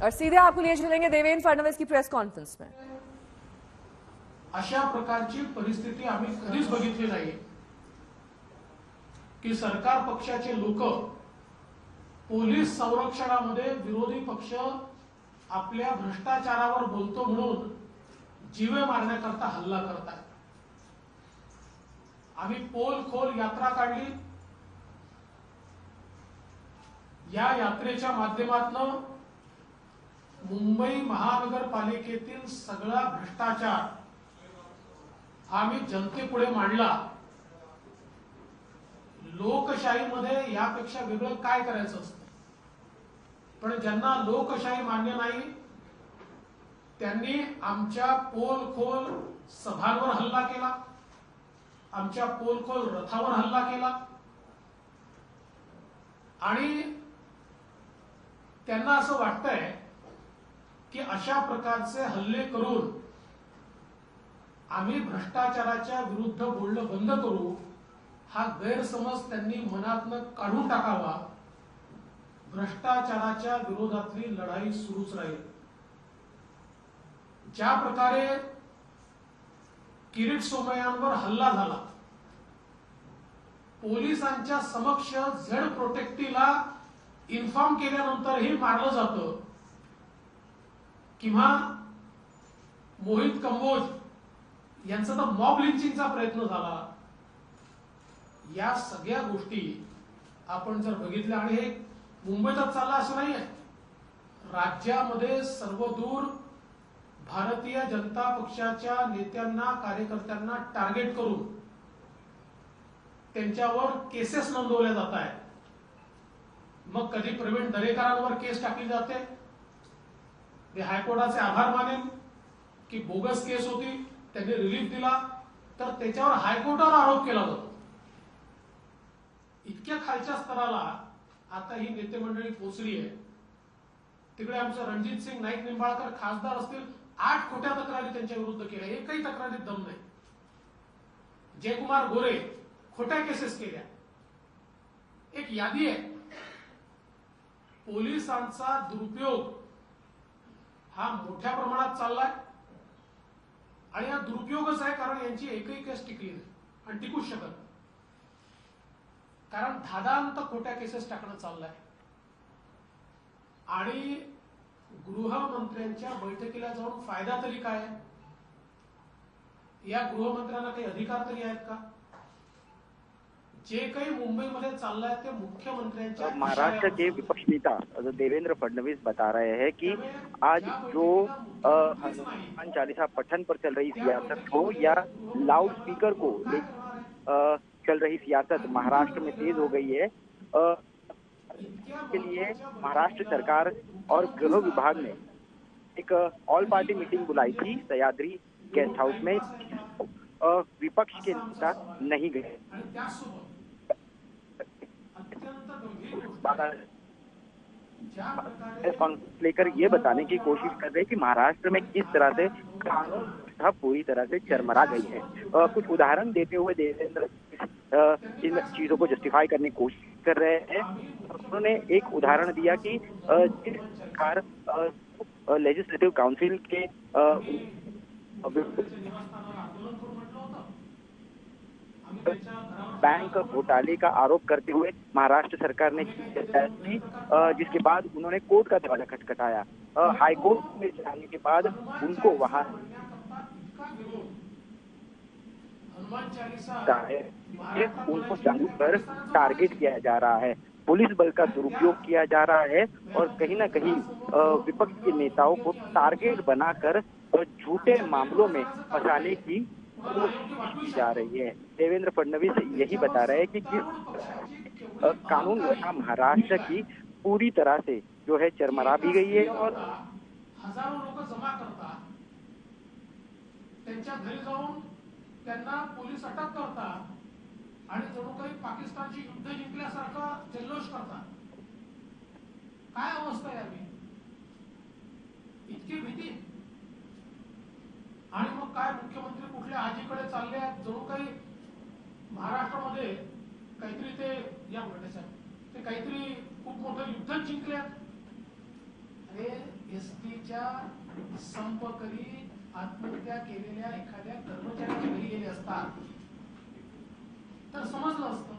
और सीधे आपको लिए चलेंगे देवेंद्र फडणवीस की प्रेस कॉन्फ्रेंस में। अशा प्रकारची परिस्थिती आम्ही कधीच बघितली नाही की सरकार पक्षाचे लोक पोलीस संरक्षणामध्ये विरोधी पक्ष आपल्या भ्रष्टाचारावर बोलतो म्हणून जीवे मारण्याकरता हल्ला करतात। आम्ही पोल खोल यात्रा काढली। या यात्रेच्या माध्यमातून मुंबई महानगरपालिकेतील सगळा भ्रष्टाचार आम्ही जनतेपुढे मांडला। लोकशाहीमध्ये यापेक्षा वेगळं काय करायचं असतं, पण ज्यांना लोकशाही मान्य नाही त्यांनी आमच्या पोलखोल सभांवर हल्ला केला, आमच्या पोलखोल रथावर हल्ला केला आणि त्यांना असं वाटतंय की अशा प्रकारचे हल्ले करून आम्ही भ्रष्टाचाराच्या विरुद्ध बोलणं बंद करू, हा गैरसमज त्यांनी मनातनं काढून टाकावा। भ्रष्टाचाराच्या विरोधातली लढाई सुरूच राहील। ज्या प्रकारे किरीट सोमय्यांवर हल्ला झाला, पोलिसांच्या समक्ष झेड प्रोटेक्टीला इन्फॉर्म केल्यानंतरही मारलं जातं, किंवा मोहित कंबोज यांचा तर मॉब लिंचिंगचा प्रयत्न झाला। या सगळ्या गोष्टी आपण जर बघितल्या, आणि हे मुंबईतच चाललं असं नाहीये, राज्यामध्ये सर्वदूर भारतीय जनता पक्षाच्या नेत्यांना कार्यकर्त्यांना टार्गेट करून त्यांच्यावर केसेस नोंदवल्या जात आहेत। मग कधी प्रवीण दरेकरांवर केस टाकली जाते, मी हायकोर्टाचे आभार मानेन की बोगस केस होती, त्यांनी रिलीफ दिला, तर त्याच्यावर हायकोर्टावर आरोप केला जातो। इतक्या खालच्या स्तराला आता ही नेते मंडळी पोहोचली आहे। तिकडे आमचं रणजित सिंग नाईक निंबाळकर खासदार असतील, 8 खोट्या तक्रारी त्यांच्या विरुद्ध केल्या, एकही तक्रारीत दम नाही। जयकुमार गोरे खोट्या केसेस केल्या। एक यादी आहे। पोलिसांचा दुरुपयोग हा मोठ्या प्रमाणात चाललाय, आणि हा दुरुपयोगच आहे कारण यांची एकही केस टिकली नाही आणि टिकूच शकत नाही, कारण धादांत खोट्या केसेस टाकणं चाललंय। आणि गृहमंत्र्यांच्या बैठकीला जाऊन फायदा तरी काय? या गृहमंत्र्यांना काही अधिकार तरी आहेत का? जे काही मुंबईमध्ये चाललंय ते मुख्यमंत्र्यांच्या महाराष्ट्र के विपक्ष नेता देवेंद्र फडणवीस बता रहे हैं कि आज जो हनुमान चालीसा पठन पर चल रही सियासत हो या लाउड स्पीकर को चल रही सियासत महाराष्ट्र में तेज हो गई है। के लिए महाराष्ट्र सरकार और गृह विभाग ने एक ऑल पार्टी मीटिंग बुलाई थी सह्याद्री गेस्ट हाउस में। विपक्ष के नेता नहीं गए। लेकर ये बताने की कोशिश कर रहे हैं कि महाराष्ट्र में किस तरह से कानून व्यवस्था पूरी तरह से चरमरा गई है। कुछ उदाहरण देते हुए देवेंद्र इन चीजों को जस्टिफाई करने की कोशिश कर रहे हैं। उन्होंने एक उदाहरण दिया कि जिस सरकार लेजिस्लेटिव काउंसिल के बैंक घोटाले का आरोप करते हुए महाराष्ट्र सरकार ने जिसके बाद उन्होंने कोर्ट का दरवाजा खटखटाया। हाईकोर्ट में जाने के बाद उनको वहां उनको जानबूझकर टारगेट किया जा रहा है, पुलिस बल का दुरुपयोग किया जा रहा है और कहीं ना कहीं विपक्ष के नेताओं को टारगेट बनाकर झूठे मामलों में फंसाने की कोशिश की जा रही है। देवेंद्र फडणवीस यही बता रहे हैं कि कानून व्यवस्था महाराष्ट्र की पूरी तरह से जो है चरमरा भी गई है और हजारों लोक जमा करतात, त्यांच्या घरी जाऊन त्यांना पोलीस अटक करतात आणि जणू काही पाकिस्तानची युद्ध जिंकल्यासारखं जल्लोष करतात। काय अवस्था आहे आम्ही? इतकी भीती, आणि मग काय मुख्यमंत्री कुठल्या आजीकडे चालले आहेत, जणू काही महाराष्ट्रामध्ये काहीतरी ते काहीतरी खूप मोठं युद्ध जिंकले। अरे एसटीच्या संप करी आत्महत्या केलेल्या एखाद्या कर्मचाऱ्याच्या घरी गेले असतात तर समजलं असतं.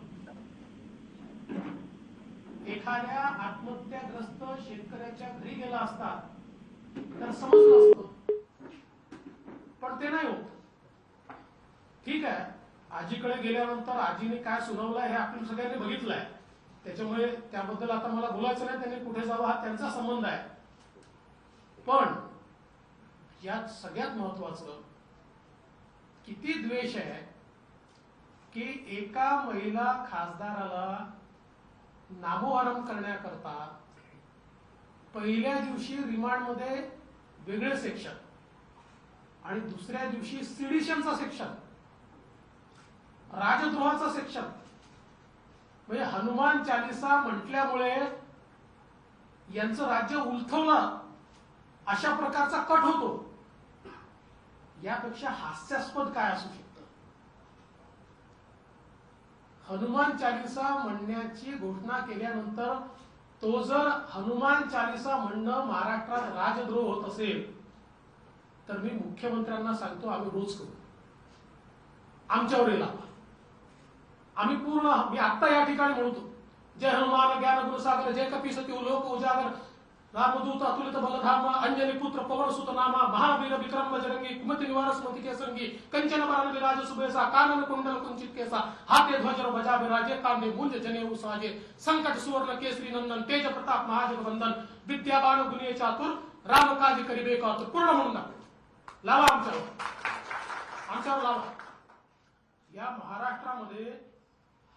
एखाद्या आत्महत्याग्रस्त शेतकऱ्याच्या घरी गेला असता तर समजलं असतं, पण ते नाही होत. ठीक आहे, आजीकडे गेल्यानंतर आजीने काय सुनावलंय हे आपण सगळ्यांनी बघितलंय, त्याच्यामुळे त्याबद्दल आता मला बोलायचं नाही, त्यांनी कुठे जावं हा त्यांचा संबंध आहे. पण यात सगळ्यात महत्वाचं किती द्वेष आहे की एका महिला खासदाराला नामोहरम करण्याकरता पहिल्या दिवशी रिमांडमध्ये वेगळे सेक्शन आणि दुसऱ्या दिवशी सिडिशनचा सेक्शन, राजद्रोहाचा सेक्शन, म्हणजे हनुमान चालिसा म्हटल्यामुळे यांचं राज्य उलथवलं अशा प्रकारचा कट होतो. यापेक्षा हास्यास्पद काय असू शकतं? हनुमान चालिसा म्हणण्याची घोषणा केल्यानंतर तो जर हनुमान चालिसा म्हणणं महाराष्ट्रात राजद्रोह होत असेल तर मी मुख्यमंत्र्यांना सांगतो, आम्ही रोज करू, आमच्यावर येईल. आम्ही पूर्ण, मी आता या ठिकाणी म्हणतो, जय हनुमान ज्ञान गुरुसागर, जय कपीसती लोक उजागर, रामदूत अतुलित बलधाम, अंजनी पुत्र पवन सुत नामा, महावीर विक्रम बजरंगी, कुमति निवार स्मृति के संगी, कंचन बरन विराज सुबेसा, कानन कुंडल कुंचित केसा, हाथे ध्वज बजा विराजे, कांधे मुंज जनेऊ साजे, संकट सुवर्ण केसरी नंदन, तेज प्रताप महाजगवंदन, विद्याबान गुणिये चातुर, राम काज करिबे कातुर. पूर्ण म्हणून लावा आमच्यावर लावा. या महाराष्ट्रामध्ये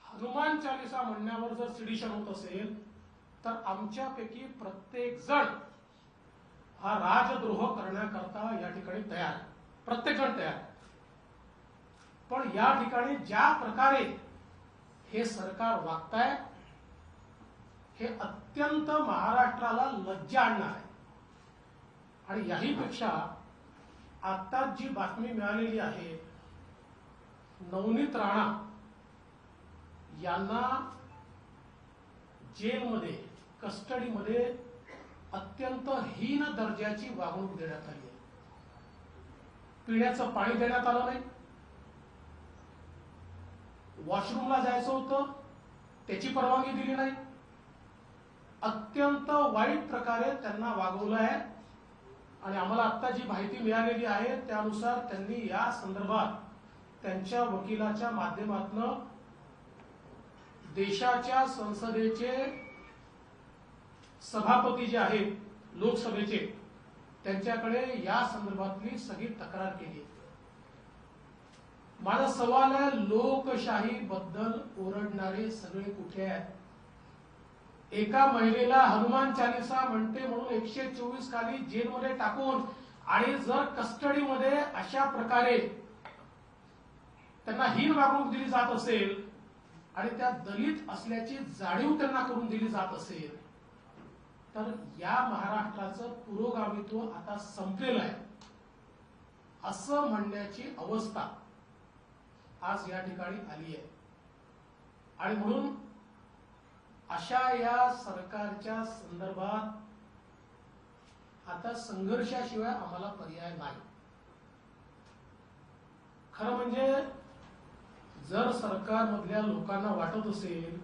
हनुमान चालिसा म्हणण्यावर जर सिडिशन होत असेल तर आमच्यापैकी प्रत्येक जण हा राजद्रोह करण्याकरता या ठिकाणी तयार आहे, प्रत्येक जण तयार. पण या ठिकाणी ज्या प्रकारे हे सरकार वागताय हे अत्यंत महाराष्ट्राला लज्जा आणणार आहे. आणि याहीपेक्षा आता जी बातमी मिळालेली आहे, नवनीत राणा यांना जेलमध्ये, कस्टडीमध्ये अत्यंत हीन दर्जाची वागणूक देण्यात आली आहे. पिण्याचं पाणी देण्यात आलं नाही, वॉशरूमला जायचं होतं त्याची परवानगी दिली नाही. अत्यंत वाईट प्रकारे त्यांना वागवलं आहे. आणि आम्हाला आता जी माहिती मिळालेली आहे त्यानुसार त्यांनी या संदर्भात त्यांच्या वकिलाच्या माध्यमातून देशाच्या संसदेचे सभापती जे आहेत लोकसभेचे, त्यांच्याकडे या संदर्भातली सगळी तक्रार केली. माझा सवाल आहे, लोकशाही बद्दल ओरडणारे सगळे कुठे आहेत? एका महिलेला हनुमान चालिसा म्हणते म्हणून 124 खाली जेलमध्ये टाकून आणि जर कस्टडीमध्ये अशा प्रकारे त्यांना हीन वागणूक दिली जात असेल आणि त्या दलित असल्याची जाणीव त्यांना करून दिली जात असेल तर या महाराष्ट्राचं पुरोगामित्व आता संपलेलं आहे असं म्हणण्याची अवस्था आज या ठिकाणी आली आहे. आणि म्हणून अशा या सरकारच्या संदर्भात आता संघर्षाशिवाय आम्हाला पर्याय नाही. खरं म्हणजे जर सरकारमधल्या लोकांना वाटत असेल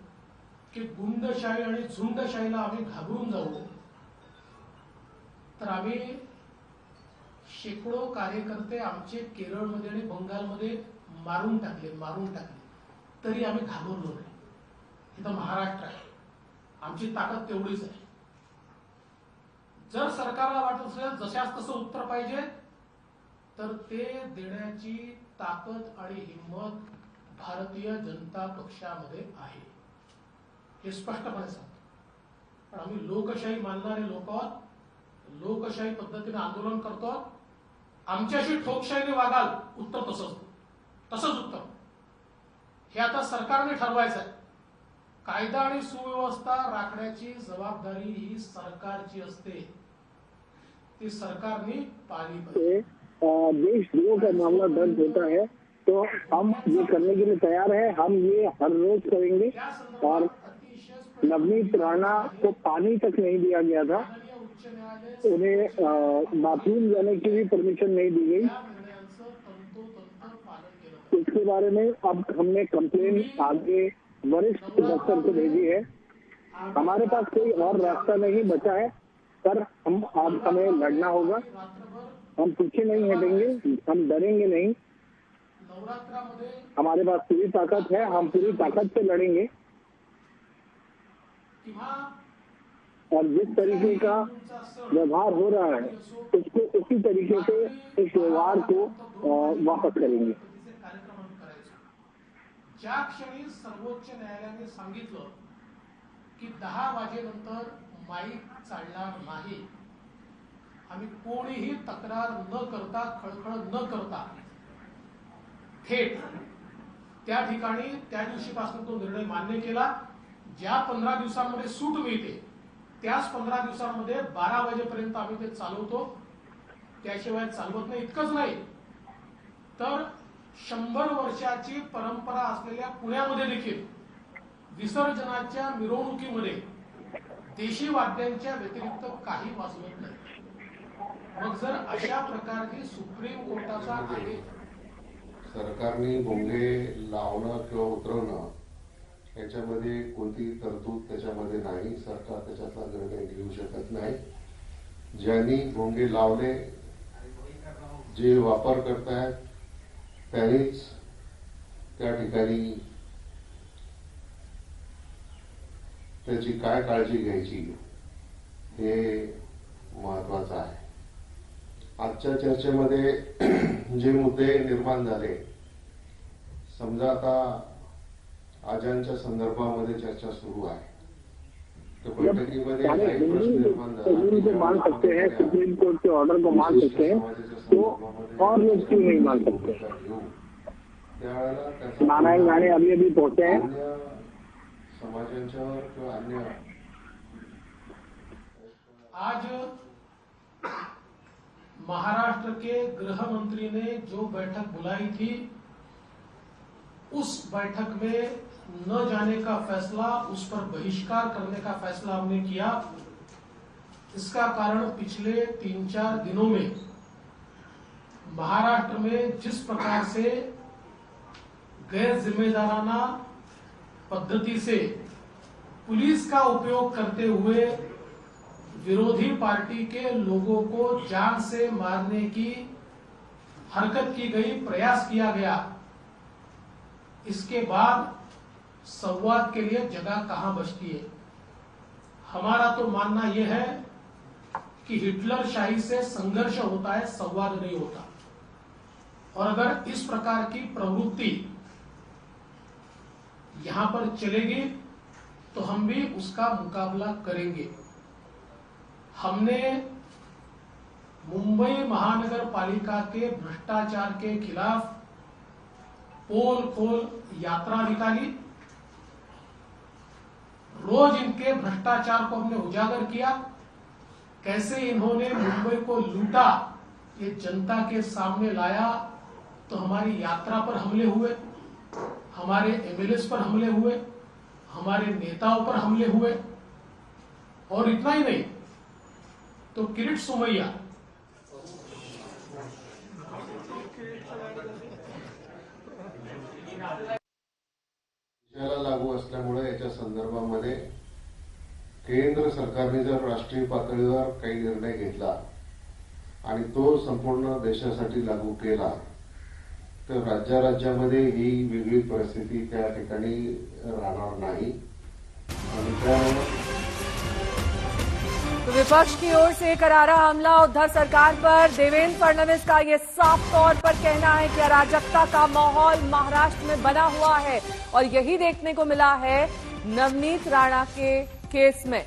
की गुंडशाही आणि झुंडशाहीला आम्ही घाबरून जाऊ तर आम्ही शेकडो कार्यकर्ते आमचे केरळमध्ये आणि बंगालमध्ये मारून टाकले तरी आम्ही घाबरलो नाही. इथं महाराष्ट्र आहे, आमची ताकद तेवढीच आहे. जर सरकारला वाटत असेल जशास तसं उत्तर पाहिजे तर ते देण्याची ताकद आणि हिंमत भारतीय जनता पक्षामध्ये आहे, हे स्पष्टपणे सांगतो. पण आम्ही लोकशाही मानणारे लोक आहोत, लोकशाही पद्धतीने आंदोलन करतो. आमच्याशी ठोकशाहीने वागाल उत्तर तसंच उत्तर. हे आता सरकारने ठरवायचं आहे. कायदा आणि सुव्यवस्था राखण्याची जबाबदारी ही सरकारची असते, ती सरकारने पाळली पाहिजे. देशद्रोह का मामला दर्ज होता है तो हम ये करने के लिए तैयार है, हम ये हर रोज करेंगे. और नवनीत राणा को पानी तक नहीं दिया गया था. उन्हें बाथरूम जाने की भी परमिशन नहीं दी गई। या निर्णयांचं तंतोतंत पालन केलं। इसके बारे में अब हमने कंप्लेन आगे वरिष्ठ दफ्तर को भेजी है। हमारे पास कोई और रास्ता नहीं बचा है, पर हम अब हमें लड़ना होगा। रात्रभर हम पीछे नहीं हटेंगे, हम डरेंगे नहीं। नवरात्रामध्ये हमारे पास पूरी ताकत है, हम पूरी ताकत से लड़ेंगे। किंवा और जिस तरीके का व्यवहार हो रहा है उसको उसी तरीके से इस व्यवहार को वापस करेंगे। कार्यक्रम आम्ही करायचो। ज्या क्षणी सर्वोच्च न्यायालयाने सांगितलं की 10 वाजेनंतर माईक चालणार नाही, आम्ही कोणीही तक्रार न करता, खळखळ न करता थेट त्या ठिकाणी त्या दिवशीपासून तो निर्णय मान्य केला। ज्या 15 दिवसांमध्ये सूट मिळते त्याच 15 दिवसांमध्ये 12 वाजेपर्यंत आम्ही ते चालवतो, त्याशिवाय चालवत नाही। इतकंच नाही तर 100 वर्षाची परंपरा असलेल्या पुण्यामध्ये देखील विसर्जनाच्या मिरवणुकीमध्ये देशी वाद्यांच्या व्यतिरिक्त काही वाजवत नाही। मग जर अशा प्रकारची सुप्रीम कोर्टाचा आदेश सरकारने भोंगे लावणं किंवा उतरवणं याच्यामध्ये कोणती तरतूद त्याच्यामध्ये नाही। सरकार त्याच्यातला निर्णय घेऊ शकत नाही। ज्यांनी भोंगे लावले, जे वापर करतायत त्यांनीच त्या ठिकाणी त्याची काय काळजी घ्यायची हे महत्वाचं आहे। आजच्या चर्चेमध्ये जे मुद्दे निर्माण झाले, समजा आता आजांच्या संदर्भामध्ये चर्चा सुरू आहे, तो बैठकीमध्ये काही प्रश्न निर्माण को मान सकते हैं, सुप्रीम कोर्ट के ऑर्डर को मान सकते हैं, तो और लोग क्यों नहीं मान सकते? नारायण राणे अभी पहुंचे हैं। अन्य समाजांच्यावर किंवा अन्य आज महाराष्ट्र के गृह मंत्री ने जो बैठक बुलाई थी, उस बैठक में न जाने का फैसला, उस पर बहिष्कार करने का फैसला हमने किया। इसका कारण पिछले 3-4 दिनों में महाराष्ट्र में जिस प्रकार से गैर जिम्मेदाराना पद्धति से पुलिस का उपयोग करते हुए विरोधी पार्टी के लोगों को जान से मारने की हरकत की गई, प्रयास किया गया, इसके बाद संवाद के लिए जगह कहां बचती है। हमारा तो मानना यह है कि हिटलर शाही से संघर्ष होता है, संवाद नहीं होता। और अगर इस प्रकार की प्रवृत्ति यहां पर चलेगी तो हम भी उसका मुकाबला करेंगे। हमने मुंबई महानगर पालिका के भ्रष्टाचार के खिलाफ पोल खोल यात्रा निकाली। रोज इनके भ्रष्टाचार को हमने उजागर किया, कैसे इन्होंने मुंबई को लूटा ये जनता के सामने लाया। तो हमारी यात्रा पर हमले हुए, हमारे एमएलएस पर हमले हुए, हमारे नेताओं पर हमले हुए, और इतना ही नहीं तो किरीट सोमैया देशाला लागू असल्यामुळे याच्या संदर्भामध्ये केंद्र सरकारने जर राष्ट्रीय पातळीवर काही निर्णय घेतला आणि तो संपूर्ण देशासाठी लागू केला तर राज्यामध्ये ही वेगळी परिस्थिती त्या ठिकाणी राहणार नाही। आणि त्यामुळे तो विपक्ष की ओर से करारा हमला उद्धव सरकार पर। देवेंद्र फडणवीस का ये साफ तौर पर कहना है कि अराजकता का माहौल महाराष्ट्र में बना हुआ है और यही देखने को मिला है नवनीत राणा के केस में।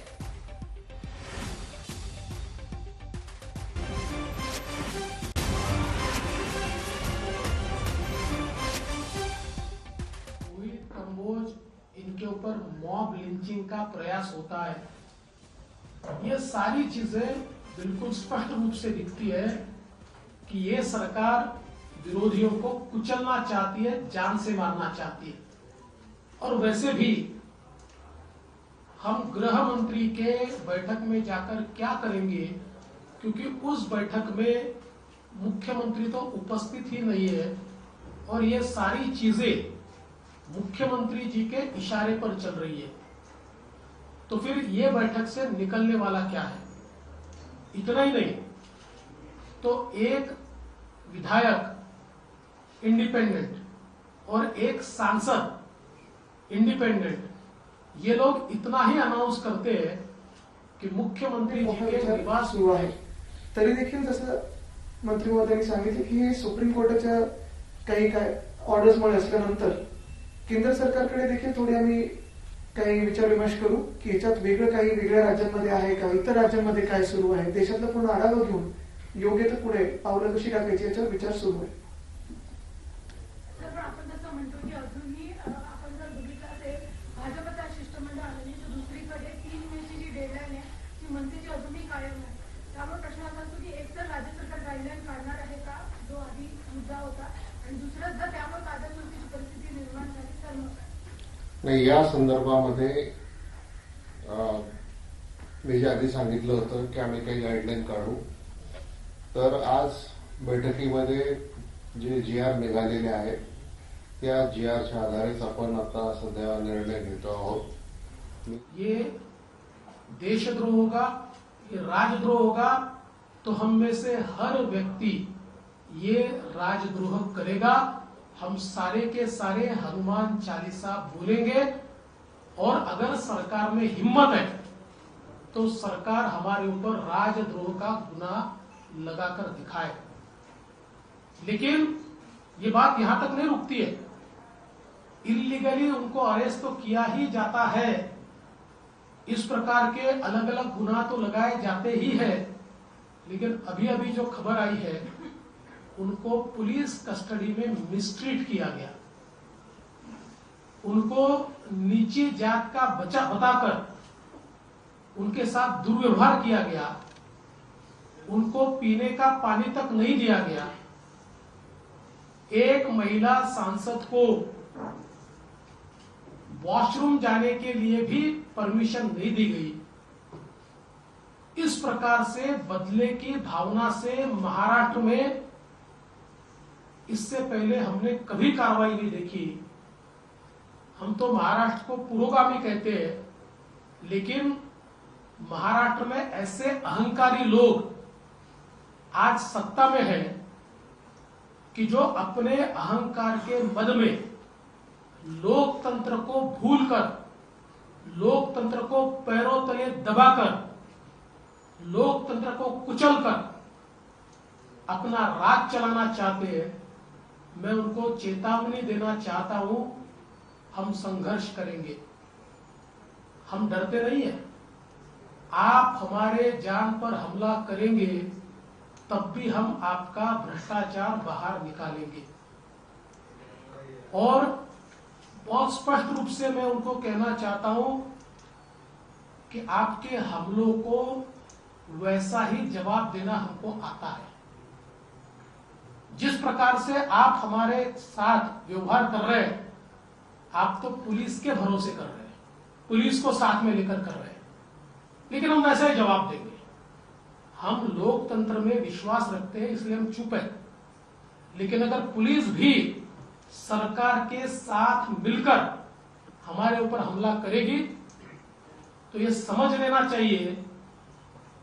रोहित कंबोज इनके ऊपर मॉब लिंचिंग का प्रयास होता है। ये सारी चीजें बिल्कुल स्पष्ट रूप से दिखती है कि ये सरकार विरोधियों को कुचलना चाहती है, जान से मारना चाहती है। और वैसे भी हम गृह मंत्री के बैठक में जाकर क्या करेंगे क्योंकि उस बैठक में मुख्यमंत्री तो उपस्थित ही नहीं है और ये सारी चीजें मुख्यमंत्री जी के इशारे पर चल रही है। तो फिर ये बैठक से निकलने वाला क्या है? इतना ही नहीं तो एक विधायक इंडिपेंडेंट और एक सांसद इंडिपेंडेंट, ये लोग इतना ही अनाउंस करते हैं की मुख्यमंत्री जी के निवास सुरू आहे, तरी देखील जसं मंत्री महोदयांनी सांगितले की हे सुप्रीम कोर्टाच्या काही काय ऑर्डर्समुळे असल्यानंतर केंद्र सरकारकडे देखील थोडे आम्ही काही विचार विमर्श करू की याच्यात वेगळं काही वेगळ्या राज्यांमध्ये आहे का, इतर राज्यांमध्ये काय सुरू आहे, देशातला पूर्ण आढावा घेऊन योग्य तर पुढे पावलं कशी टाकायची याच्यावर विचार सुरू आहे. आपण जसं म्हणतो की अजूनही आपण जर बघितलं असेल भाजपचा शिष्टमंडळ आलेली तर दुसरीकडे 3 मेची जी डेडलाईन आहे ती मनसेची अजूनही कायम आहे. त्यामुळे प्रश्न असा असतो की एक तर राज्य सरकार गाईडलाईन काढणार आहे का, जो आधी मुद्दा होता, आणि दुसरं जर त्यामुळे कायद्याची परिस्थिती निर्माण झाली तर मग नाही. या संदर्भामध्ये मी जे आधी सांगितलं होतं की आम्ही काही गाईडलाईन काढू, तर आज बैठकीमध्ये जे GR निघालेले आहेत त्या GRच्या आधारेच आपण आता सध्या निर्णय घेतो आहोत. ये देशद्रोह होगा, ये राजद्रोह होगा, तो हम में से हर व्यक्ति ये राजद्रोह करेगा. हम सारे के सारे हनुमान चालीसा बोलेंगे और अगर सरकार में हिम्मत है तो सरकार हमारे ऊपर राजद्रोह का गुनाह लगाकर दिखाए. लेकिन ये बात यहां तक नहीं रुकती है. इलीगली उनको अरेस्ट तो किया ही जाता है, इस प्रकार के अलग अलग गुनाह तो लगाए जाते ही है. लेकिन अभी अभी जो खबर आई है उनको पुलिस कस्टडी में मिसट्रीट किया गया, उनको नीची जात का बच्चा बताकर उनके साथ दुर्व्यवहार किया गया, उनको पीने का पानी तक नहीं दिया गया. एक महिला सांसद को वॉशरूम जाने के लिए भी परमिशन नहीं दी गई. इस प्रकार से बदले की भावना से महाराष्ट्र में इससे पहले हमने कभी कार्रवाई नहीं देखी. हम तो महाराष्ट्र को पुरोगामी कहते हैं, लेकिन महाराष्ट्र में ऐसे अहंकारी लोग आज सत्ता में हैं कि जो अपने अहंकार के मद में लोकतंत्र को भूलकर, लोकतंत्र को पैरों तले दबाकर, लोकतंत्र को कुचलकर अपना राज चलाना चाहते हैं. मैं उनको चेतावनी देना चाहता हूं, हम संघर्ष करेंगे, हम डरते नहीं है. आप हमारे जान पर हमला करेंगे तब भी हम आपका भ्रष्टाचार बाहर निकालेंगे. और बहुत स्पष्ट रूप से मैं उनको कहना चाहता हूं कि आपके हमलों को वैसा ही जवाब देना हमको आता है. जिस प्रकार से आप हमारे साथ व्यवहार कर रहे हैं, आप तो पुलिस के भरोसे कर रहे हैं, पुलिस को साथ में लेकर कर रहे हैं, लेकिन हम वैसा ही जवाब देंगे. हम लोकतंत्र में विश्वास रखते हैं, इसलिए हम चुप हैं. लेकिन अगर पुलिस भी सरकार के साथ मिलकर हमारे ऊपर हमला करेगी तो ये समझ लेना चाहिए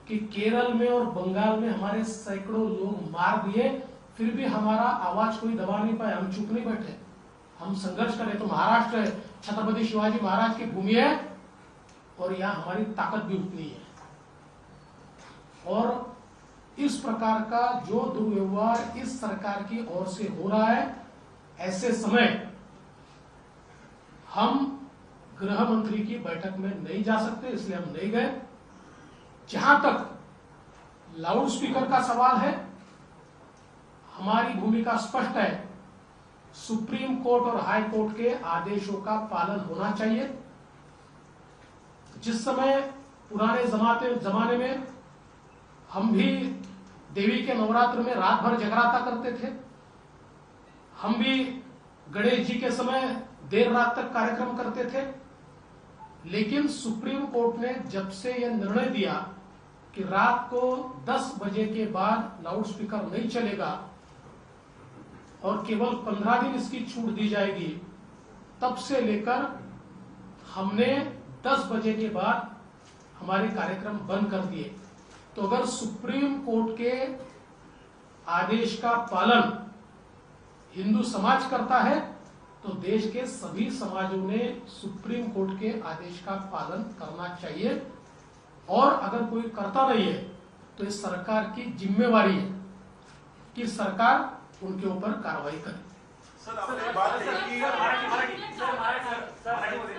कि केरल में और बंगाल में हमारे सैकड़ों लोग मार दिए, फिर भी हमारा आवाज कोई दबा नहीं पाया. हम चुप नहीं बैठे, हम संघर्ष करें. तो महाराष्ट्र है, छत्रपति शिवाजी महाराज की भूमि है और यहां हमारी ताकत भी उतनी है. और इस प्रकार का जो दुर्व्यवहार इस सरकार की ओर से हो रहा है, ऐसे समय हम गृह मंत्री की बैठक में नहीं जा सकते, इसलिए हम नहीं गए. जहां तक लाउड स्पीकर का सवाल है, हमारी भूमिका स्पष्ट है. सुप्रीम कोर्ट और हाई कोर्ट के आदेशों का पालन होना चाहिए. जिस समय पुराने जमाने में हम भी देवी के नवरात्र में रात भर जगराता करते थे, हम भी गणेश जी के समय देर रात तक कार्यक्रम करते थे. लेकिन सुप्रीम कोर्ट ने जब से यह निर्णय दिया कि रात को 10 बजे के बाद लाउडस्पीकर नहीं चलेगा और केवल 15 दिन इसकी छूट दी जाएगी, तब से लेकर हमने 10 बजे के बाद हमारे कार्यक्रम बंद कर दिए। तो अगर सुप्रीम कोर्ट के आदेश का पालन हिंदू समाज करता है तो देश के सभी समाजों ने सुप्रीम कोर्ट के आदेश का पालन करना चाहिए, और अगर कोई करता नहीं है तो इस सरकार की जिम्मेवारी है कि सरकार उनके ऊपर कार्रवाई करे।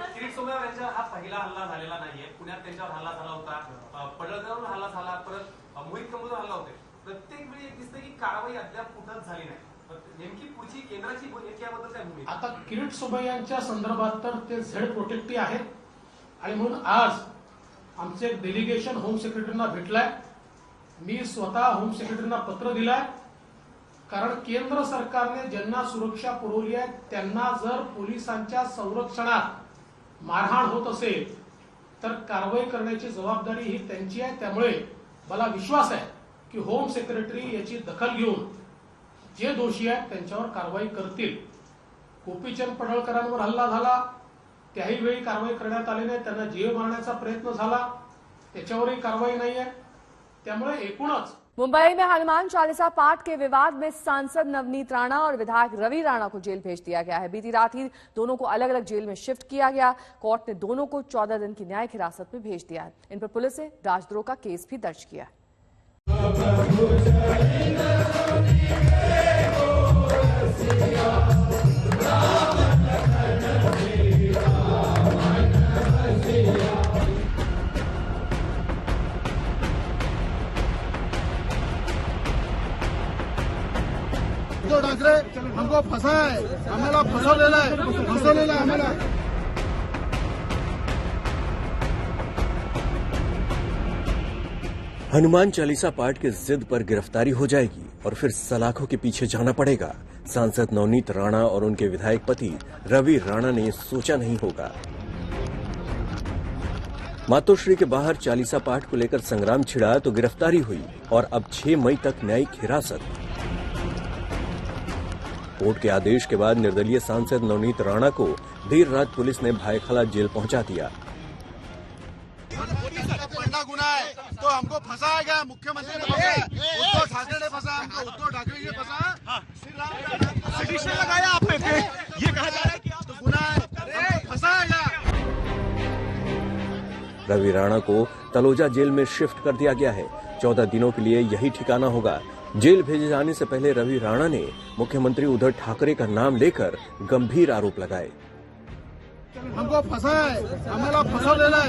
किरीट सोमय्या यांचा हा पहिला हल्ला झालेला नाहीये. पुण्यात त्यांच्यावर हल्ला झाला होता, पडळकरवर हल्ला झाला, परत मोहित कंबोजवर हल्ला होते. प्रत्येक वेळी दिसतं की कारवाई अद्याप कुठंच झाली नाही. नेमकी पुढची केंद्राची भूमिका याबद्दल काय भूमिका? आता किरीट सोमय्यांच्या संदर्भात तर ते झेड प्रोटेक्टी आहेत, आणि म्हणून आज आमचे एक डेलिगेशन होम सेक्रेटरींना भेटलाय. मी स्वतः होम सेक्रेटरींना पत्र दिलाय, कारण केंद्र सरकारने ज्यांना सुरक्षा पुरवली आहे त्यांना जर पोलिसांच्या संरक्षणात मारहाण होत असेल तर कारवाई करण्याची जबाबदारी ही त्यांची आहे. त्यामुळे मला विश्वास आहे की होम सेक्रेटरी याची दखल घेऊन जे दोषी आहेत त्यांच्यावर कारवाई करतील. गोपीचंद पडळकरांवर हल्ला झाला, त्याही वेळी कारवाई करण्यात आली नाही, त्यांना जीव मारण्याचा प्रयत्न झाला, त्याच्यावरही कारवाई नाही आहे. त्यामुळे एकूणच मुंबई में हनुमान चालीसा पाठ के विवाद में सांसद नवनीत राणा और विधायक रवि राणा को जेल भेज दिया गया है। बीती रात ही दोनों को अलग अलग जेल में शिफ्ट किया गया। कोर्ट ने दोनों को 14 दिन की न्यायिक हिरासत में भेज दिया है। इन पर पुलिस ने राजद्रोह का केस भी दर्ज किया है। उद्धव ठाकरे हमको फंसा है, हमें फसवलेला हमें। हनुमान चालीसा पाठ की जिद पर गिरफ्तारी हो जाएगी और फिर सलाखों के पीछे जाना पड़ेगा। सांसद नवनीत राणा और उनके विधायक पति रवि राणा ने सोचा नहीं होगा। मातोश्री के बाहर चालीसा पाठ को लेकर संग्राम छिड़ा तो गिरफ्तारी हुई और अब 6 मई तक न्यायिक हिरासत। कोर्ट के आदेश के बाद निर्दलीय सांसद नवनीत राणा को देर रात पुलिस ने भायखला जेल पहुंचा दिया। पढ़ना गुनाह है तो हमको फंसाया गया, मुख्यमंत्री ने फंसाया, उद्धव ठाकरे ने फंसाया हमको, उद्धव ठाकरे ने फंसाया, पिटीशन लगाया आप पे, ये कहा जा रहा है कि आप तो गुनाह है, फंसाया गया। रवि राणा को तलोजा जेल में शिफ्ट कर दिया गया है। 14 दिनों के लिए यही ठिकाना होगा। जेल भेजे जाने से पहले रवि राणा ने मुख्यमंत्री उद्धव ठाकरे का नाम लेकर गंभीर आरोप लगाए। हमको फंसाया है, हमें फसवलेला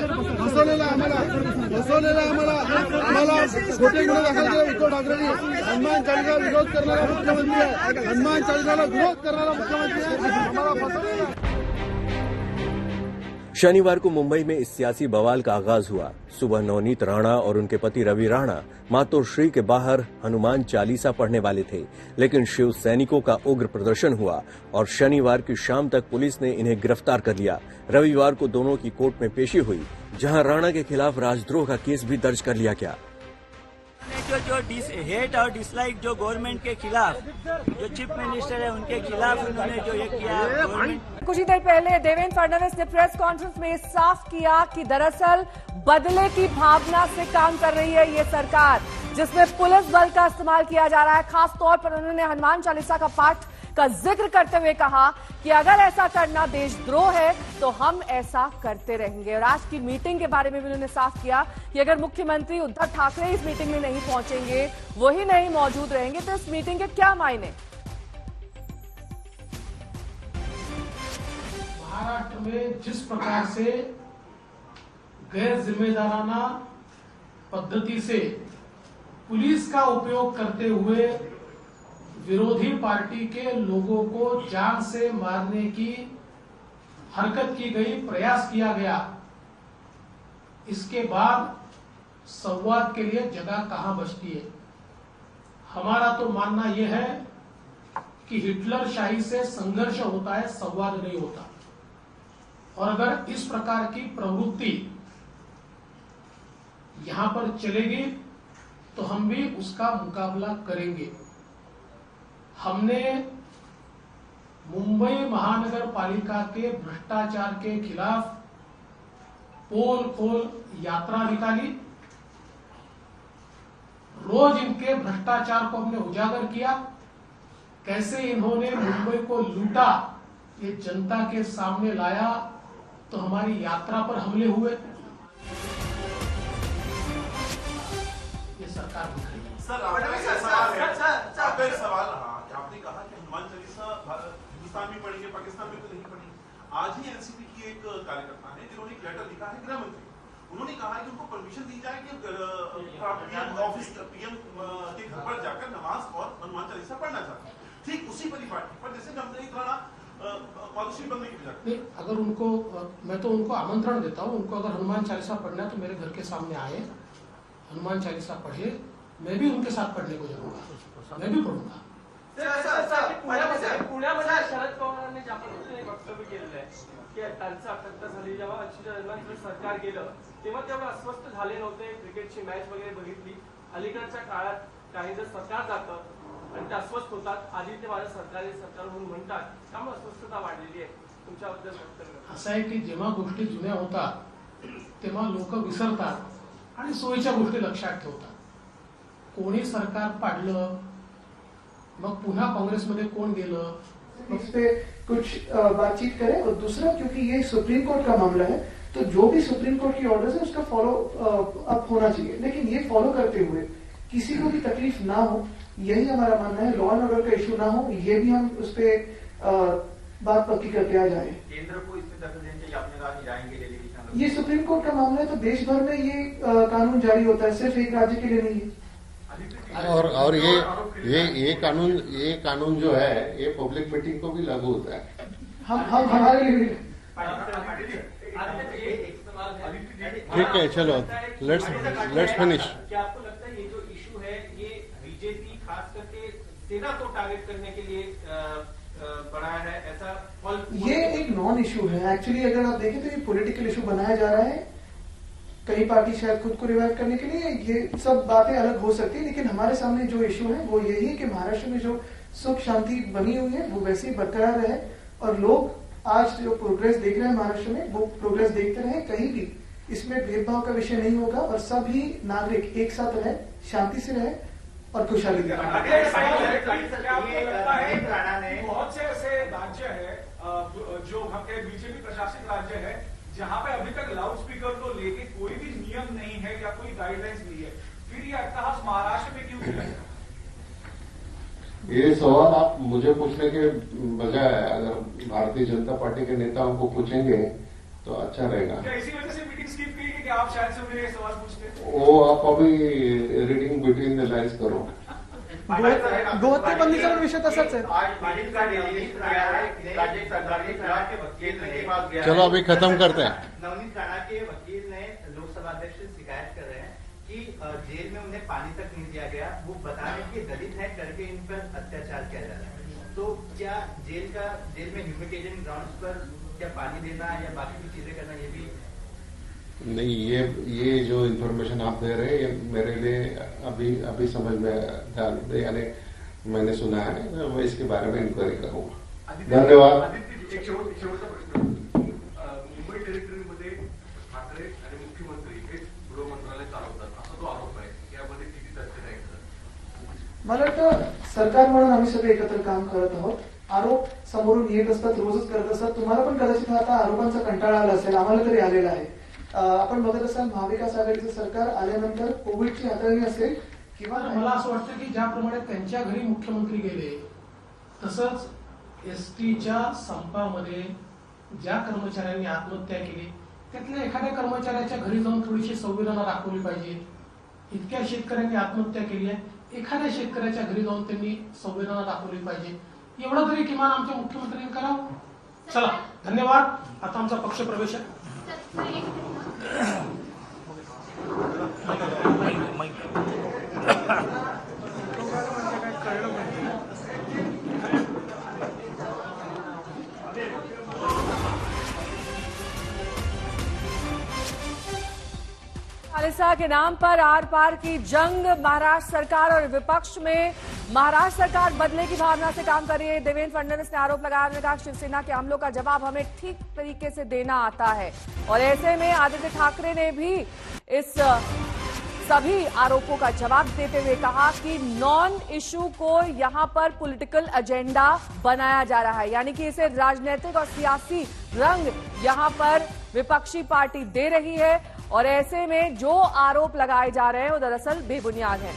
खोटे गुन्हे दाखल केले उद्धव ठाकरेंनी। हनुमान चालीसा विरोध करणारा मुख्यमंत्री आहे, हनुमान चालीसाला विरोध करणारा मुख्यमंत्री आहे, हमारा फसवलेला। शनिवार को मुंबई में इस सियासी बवाल का आगाज हुआ। सुबह नवनीत राणा और उनके पति रवि राणा मातोश्री के बाहर हनुमान चालीसा पढ़ने वाले थे, लेकिन शिव सैनिकों का उग्र प्रदर्शन हुआ और शनिवार की शाम तक पुलिस ने इन्हें गिरफ्तार कर लिया। रविवार को दोनों की कोर्ट में पेशी हुई, जहां राणा के खिलाफ राजद्रोह का केस भी दर्ज कर लिया गया। जो हेट और डिसलाइक जो गवर्नमेंट के खिलाफ, जो चीफ मिनिस्टर है उनके खिलाफ उन्होंने जो ये किया। कुछ ही देर पहले देवेंद्र फडणवीस ने प्रेस कॉन्फ्रेंस में साफ किया कि दरअसल बदले की भावना से काम कर रही है ये सरकार, जिसमें पुलिस बल का इस्तेमाल किया जा रहा है। खास तौर पर उन्होंने हनुमान चालीसा का पाठ का जिक्र करते हुए कहा कि अगर ऐसा करना देशद्रोह है तो हम ऐसा करते रहेंगे। और आज की मीटिंग के बारे में भी उन्होंने साफ किया कि अगर मुख्यमंत्री उद्धव ठाकरे इस मीटिंग में नहीं पहुंचेंगे, वही नहीं मौजूद रहेंगे, तो इस मीटिंग के क्या मायने। महाराष्ट्र में जिस प्रकार से गैर जिम्मेदाराना पद्धति से पुलिस का उपयोग करते हुए विरोधी पार्टी के लोगों को जान से मारने की हरकत की गई, प्रयास किया गया, इसके बाद संवाद के लिए जगह कहां बचती है। हमारा तो मानना यह है कि हिटलर शाही से संघर्ष होता है, संवाद नहीं होता। और अगर इस प्रकार की प्रवृत्ति यहां पर चलेगी तो हम भी उसका मुकाबला करेंगे। हमने मुंबई महानगर पालिका के भ्रष्टाचार के खिलाफ पोल खोल यात्रा निकाली। रोज इनके भ्रष्टाचार को हमने उजागर किया, कैसे इन्होंने मुंबई को लूटा ये जनता के सामने लाया, तो हमारी यात्रा पर हमले हुए। ये सरकार बिखरी। सर आपका एक सवाल रहा कि आपने कहा कि हनुमान चालीसा हिंदुस्तान में पढ़ेंगे, पाकिस्तान में तो नहीं पढ़ेंगे। आज ही एनसीपी की एक कार्यकर्ता है जिन्होंने एक लेटर लिखा है गृह मंत्री, उन्होंने कहा है कि उनको परमिशन दी जाए कि पीएम के घर पर जाकर नमाज और हनुमान चालीसा पढ़ना चाहते हैं। ठीक उसी परिपाटी पर जैसे नवनीत राणा मातोश्री बनने की बजाय, अगर उनको, मैं तो उनको आमंत्रण देता हूँ, उनको अगर हनुमान चालीसा पढ़ना है तो मेरे घर के सामने आए, हनुमान चालीसा पढ़े, मैं भी उनके साथ पढ़ने को जाऊंगा, मैं भी पढ़ूंगा। पुण्यामध्ये शरद पवारांनी ज्या पद्धतीने वक्तव्य केलेलं आहे की त्यांचा अटक झाली, जेव्हा आजच्या दरम्यान सरकार गेलं तेव्हा तेवढे अस्वस्थ झाले नव्हते, क्रिकेटची मॅच वगैरे बघितली। अलीकडच्या काळात काही जर सरकार जातं आणि ते अस्वस्थ होतात, आधी ते माझं सरकारी सरकार म्हणून म्हणतात, त्यामुळे अस्वस्थता वाढलेली आहे। तुमच्याबद्दल वक्तव्य असं आहे की जेव्हा गोष्टी जुन्या होतात तेव्हा लोक विसरतात आणि सोयीच्या गोष्टी लक्षात ठेवतात। कोणी सरकार पाडलं, मग पुन्हा कांग्रेसमध्ये कोण गेलं, इस पे कुछ बातचीत करें। और दूसरा, क्योंकि ये सुप्रीम कोर्ट का मामला है तो जो भी सुप्रीम कोर्ट की ऑर्डर्स है उसका फॉलो अप होना चाहिए, लेकिन ये फॉलो करते हुए किसी को भी तकलीफ ना हो, यही हमारा मानना है। लॉ एंड ऑर्डर का इश्यू ना हो, ये भी हम उस पर बात पक्की करके आ जाए। केंद्र को इसमें दखल देने चाहिए, अपने राह जाएंगे डेलीगेशन। ये सुप्रीम कोर्ट का मामला है तो देश भर में ये कानून जारी होता है, सिर्फ एक राज्य के लिए नहीं है। और ये कानून जो है ये पब्लिक मीटिंग को भी लागू होता है। हम हमारे लिए ठीक है, चलो लेट्स फिनिश। क्या आपको लगता है ये जो इशू है ये बीजेपी खास करके सेना को टारगेट करने के लिए बढ़ाया है, ऐसा? ये एक नॉन इशू है एक्चुअली। अगर आप देखें तो ये पॉलिटिकल इशू बनाया जा रहा है, कई पार्टी शायद खुद को रिवाइव करने के लिए, ये सब बातें अलग हो सकती है, लेकिन हमारे सामने जो इशू है वो यही है कि महाराष्ट्र में जो सुख शांति बनी हुई है वो वैसे ही बरकरार रहे, और लोग आज जो प्रोग्रेस देख रहे हैं महाराष्ट्र में वो प्रोग्रेस देखते रहे। कहीं भी इसमें भेदभाव का विषय नहीं होगा और सभी नागरिक एक साथ रहे, शांति से रहे और खुशहाली रहे। बहुत से ऐसे राज्य है जो हम कहे बीजेपी प्रशासित राज्य है जहां पे अभी तक लाउड स्पीकर को लेके कोई भी नियम नहीं है या कोई गाइडलाइंस नहीं है, फिर ये अट्टहास महाराष्ट्र में क्यों किया? ये सवाल आप मुझे पूछने के बजाय अगर भारतीय जनता पार्टी के नेताओं को पूछेंगे तो अच्छा रहेगा। क्या इसी वजह से मीटिंग स्किप की कि आप शायद से उन्हें सवाल पूछते? वो आप अभी रीडिंग बिटवीन द लाइन्स करो। गोहत्या बंदीचा विषय तसाच है। चलो अभी खत्म करते हैं। नवनीत राणा के वकील ने लोकसभा अध्यक्ष से शिकायत कर रहे हैं कि जेल में उन्हें पानी तक नहीं दिया गया, वो बता रहे हैं कि दलित है करके इन पर अत्याचार किया जा रहा है। तो क्या जेल में ह्यूमिटेशन ग्राउंड्स पर क्या पानी देना या बाकी भी चीजें करना, ये भी नहीं, ये जो इन्फॉर्मेशन आप दे रहे हैं ये मेरे लिए अभी समझ में ध्यान दे, यानी मैंने सुना है, मैं इसके बारे में इंक्वायरी करूंगा। धन्यवाद। मुंबई टेरिटरीमध्ये ठाकरे आणि मुख्यमंत्री हेच गृह मंत्रालय चालवतात असा तो आरोप आहे, यामध्ये किती तथ्य नाही? मला वाटतं सरकार म्हणून आम्ही सगळे एकत्र काम करत आहोत। आरोप समोरून येत असतात, रोजच करत असतात। तुम्हाला पण कदाचित आता आरोपांचा कंटाळा आला असेल, आम्हाला तरी आलेला आहे। आपण बघत असाल महाविकास आघाडीचं सरकार आल्यानंतर कोविडची हाताळणी असेल किंवा मला असं वाटतं की ज्याप्रमाणे त्यांच्या घरी मुख्यमंत्री गेले तसंच एसटीच्या संपामध्ये ज्या कर्मचाऱ्यांनी आत्महत्या केली त्यातल्या एखाद्या कर्मचाऱ्याच्या घरी जाऊन थोडीशी संवेदना दाखवली पाहिजे। इतक्या शेतकऱ्यांनी आत्महत्या केली आहे, एखाद्या शेतकऱ्याच्या घरी जाऊन त्यांनी संवेदना दाखवली पाहिजे, एवढं तरी किमान आमच्या मुख्यमंत्र्यांनी करावं। चला, धन्यवाद। आता आमचा पक्ष प्रवेश आहे। चालीसा के नाम पर आर पार की जंग महाराष्ट्र सरकार और विपक्ष में। महाराष्ट्र सरकार बदले की भावना से काम कर रही है। देवेंद्र फडणवीस ने आरोप लगाया, उन्होंने कहा शिवसेना के हमलों का जवाब हमें ठीक तरीके से देना आता है। और ऐसे में आदित्य ठाकरे ने भी इस सभी आरोपों का जवाब देते हुए कहा कि नॉन इशू को यहां पर पॉलिटिकल एजेंडा बनाया जा रहा है, यानी कि इसे राजनीतिक और सियासी रंग यहां पर विपक्षी पार्टी दे रही है। और ऐसे में जो आरोप लगाए जा रहे हैं वो दरअसल बेबुनियाद हैं।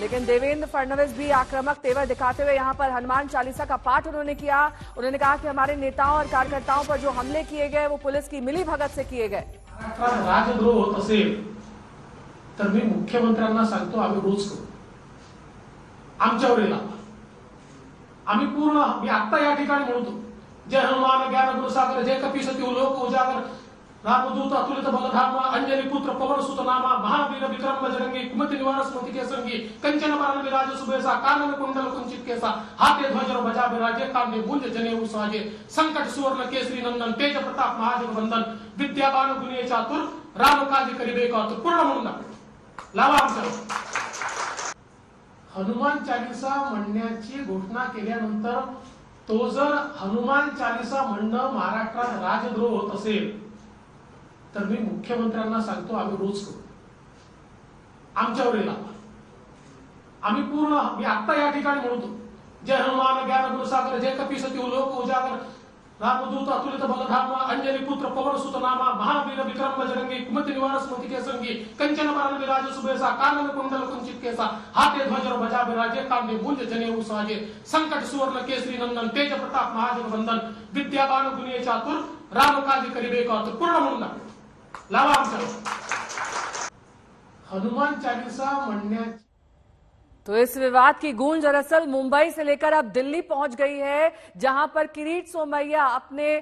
लेकिन देवेंद्र फडणवीस भी आक्रामक तेवर दिखाते हुए यहां पर हनुमान चालीसा का पाठ उन्होंने किया। उन्होंने कहा कि हमारे नेताओं और कार्यकर्ताओं पर जो हमले किए गए वो पुलिस की मिलीभगत से किए गए। राजद्रोह होत असेल तर मी मुख्यमंत्र्यांना सांगतो, आम्ही रोज करू, आमच्यावर येईल आम्ही पूर्ण। मी आता या ठिकाणी म्हणतो, जय हनुमान ज्ञान गुरुसागर, जय कपीसती लोक उजागर, रामदूत अतुलित बलधामा, अंजनी पुत्र पवन सुत नामा, महावीर विक्रम बजरंगी, कुमति निवार स्मृति के संगी, कंचन बरन विराज सुबेसा, कानन कुंडल कुंचित केसा, हाथे ध्वज बजा विराजे, कांधे मुंज जनेऊ साजे, संकट सुवर्ण केसरी नंदन, तेज प्रताप महाजगवंदन, विद्यावान गुणी चातुर, राम काज करिबे कातुर। पूर्ण म्हणून लावा आमच्या हनुमान चालीसा म्हणण्याची घोषणा केल्यानंतर तो जर हनुमान चालीसा म्हणणं महाराष्ट्रात राजद्रोह होत असेल तर मी मुख्यमंत्र्यांना सांगतो, आम्ही रोज करू, आमच्यावर येईल आम्ही पूर्ण। मी आता या ठिकाणी म्हणतो, जय हनुमान ज्ञान गुरुसागर, जय कपीसती लोक उजागर, रामदूत अतुलित बलधामा, अंजनी पुत्र पवन सुत नामा, महावीर विक्रम बजरंगी, कुमति निवार स्मृति के संगी, कंचन बरन विराज सुबेसा, कानन कुंडल कुंचित केसा, हाथे ध्वज बजा विराजे, कांधे मुंज जनेऊ साजे, संकट सुवर्ण केसरी नंदन, तेज प्रताप महाजगवंदन, विद्यावान गुणी चातुर, राम काज करिबे कातुर। पूर्ण म्हणून लावा आमच्या हनुमान चालीसा म्हणण्याची। तो इस विवाद की गूंज दरअसल मुंबई से लेकर अब दिल्ली पहुंच गई है, जहां पर किरीट सोमैया अपने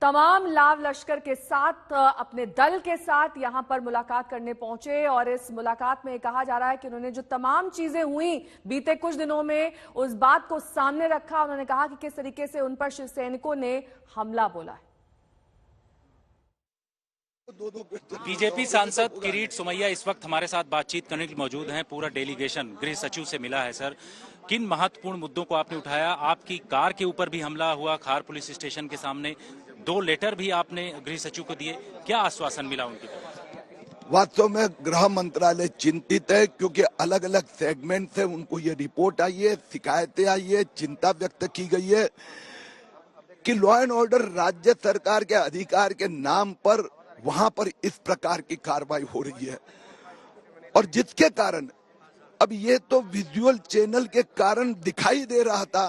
तमाम लाव लश्कर के साथ, अपने दल के साथ यहां पर मुलाकात करने पहुंचे। और इस मुलाकात में कहा जा रहा है कि उन्होंने जो तमाम चीजें हुई बीते कुछ दिनों में उस बात को सामने रखा। उन्होंने कहा कि किस तरीके से उन पर शिव सैनिकों ने हमला बोला है। बीजेपी सांसद किरीट सोमैया इस वक्त हमारे साथ बातचीत करने के लिए मौजूद हैं। पूरा डेलीगेशन गृह सचिव से मिला है। सर, किन महत्वपूर्ण मुद्दों को आपने उठाया? आपकी कार के ऊपर भी हमला हुआ, खार पुलिस स्टेशन के सामने 2 लेटर भी आपने गृह सचिव को दिए, क्या आश्वासन मिला उनकी तरफ? वास्तव में गृह मंत्रालय चिंतित है, क्योंकि अलग अलग सेगमेंट से उनको ये रिपोर्ट आई है, शिकायतें आई है, चिंता व्यक्त की गई है कि लॉ एंड ऑर्डर राज्य सरकार के अधिकार के नाम पर वहां पर इस प्रकार की कार्रवाई हो रही है। और जिसके कारण अब ये तो विजुअल चैनल के कारण दिखाई दे रहा था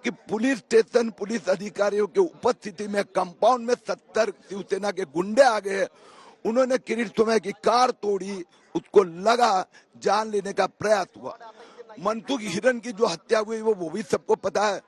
कि पुलिस स्टेशन पुलिस अधिकारियों की उपस्थिति में कंपाउंड में 70 शिवसेना के गुंडे आ गए। उन्होंने किरीट सोमैया की कार तोड़ी, उसको लगा, जान लेने का प्रयास हुआ। मनसुख हिरन की जो हत्या हुई वो भी सबको पता है।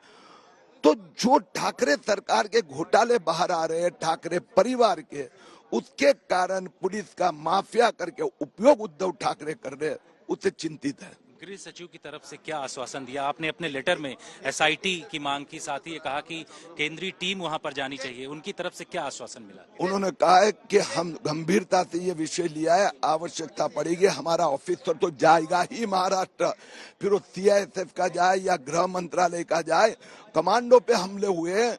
तो जो ठाकरे सरकार के घोटाले बाहर आ रहे हैं, ठाकरे परिवार के, उसके कारण पुलिस का माफिया करके उपयोग उद्धव ठाकरे कर रहे हैं, उससे चिंतित है। गृह सचिव की तरफ से क्या आश्वासन दिया आपने? अपने लेटर में एसआईटी की मांग की, साथ ही ये कहा कि केंद्रीय टीम वहां पर जानी चाहिए, उनकी तरफ से क्या आश्वासन मिला? उन्होंने कहा है कि हम गंभीरता से ये विषय लिया है, आवश्यकता पड़ेगी हमारा ऑफिसर तो जाएगा ही महाराष्ट्र, फिर वो सीआईएसएफ का जाए या गृह मंत्रालय का जाए। कमांडो पे हमले हुए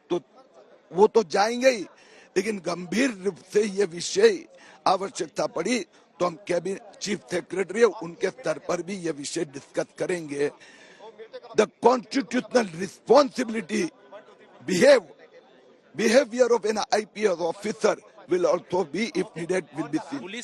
तो वो तो जाएंगे ही, लेकिन गंभीर रूप से ये विषय आवश्यकता पड़ी तो हम कैबिनेट चीफ सेक्रेटरी उनके स्तर पर भी ये विषय डिस्कस करेंगे। The constitutional responsibility behaviour of N IPS officer will also be if needed will be seen.